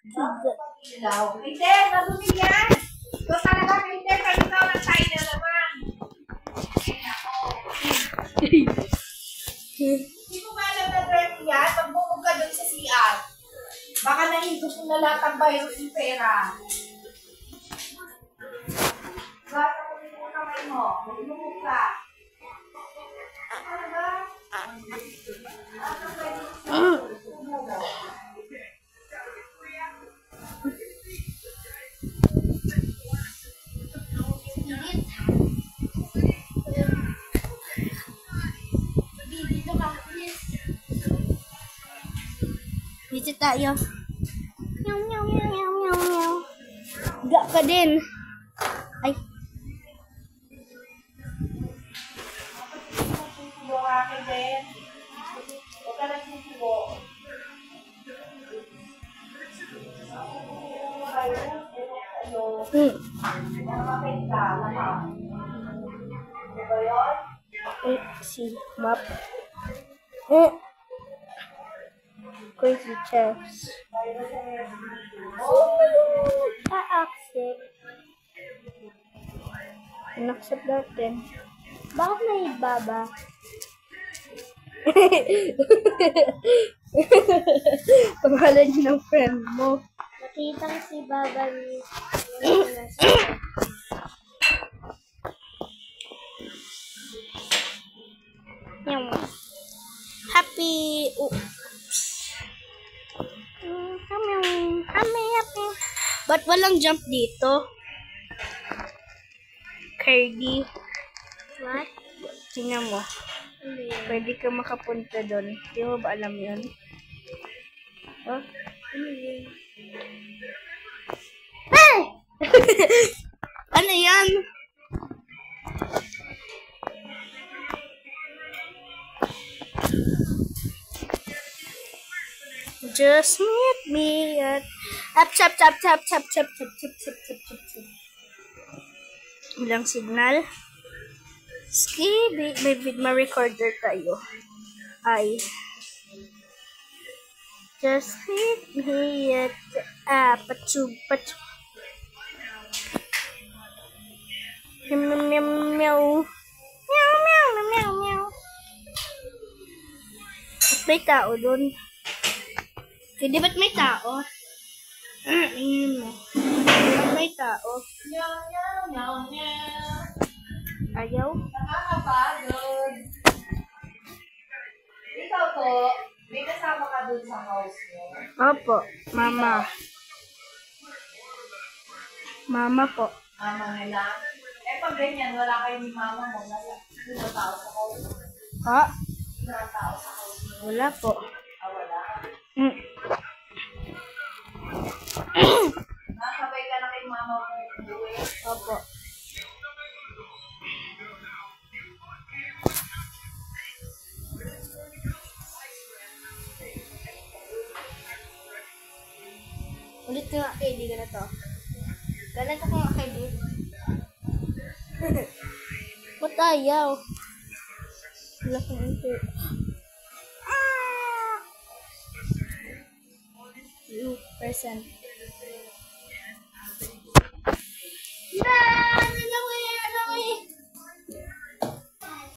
Ilaw. Hindi, madumi yan. Ito talaga, hindi. Kayo daw ng tayo na naman. Hindi ko ba alam na dirty yan? Magbubog ka doon sa CR. Baka nahigop mo na lahat ang virus yung pera. Basta kung hindi mo kamay mo, magbubog ka. Ano ba? Dito tayo. Meow, meow, meow, meow, meow, meow. Higa ka din. Ay. Susubo ka akin din. Huwag ka nagsusubo. Si map. Crazy chefs. Pa-accept. In-accept natin. Bakit may baba? Pangalan niyo ng friend mo. Nakita ko si Baba ni yung happy happy. Ba't walang jump dito? Kirby. What? Tingnan mo. Pwede ka makapunta doon. Di mo ba alam yun? Oh? Hey! Ano yan? Just meet me at chap. Ilang signal? Ski, may recorder tayo. Ay. Just meet me at patsu. Meow. May tao doon. Hindi ba't may tao? Tingnan mo. Ba't may tao? Ayaw? Nakakapagod. Ikaw po, may kasama ka dun sa house mo? Opo, mama. Mama po. Mama nila? Eh, pag ganyan, wala kayo ni mama mo. Wala tao sa house mo. Ha? Wala tao sa house mo. Wala po. Ah, wala. Nakasabay ka na kay mama mo. Opo. Ulit nga kaibigan na to. Ganito ko nga kaibigan. Ba't ayaw? Wala kong ito. %.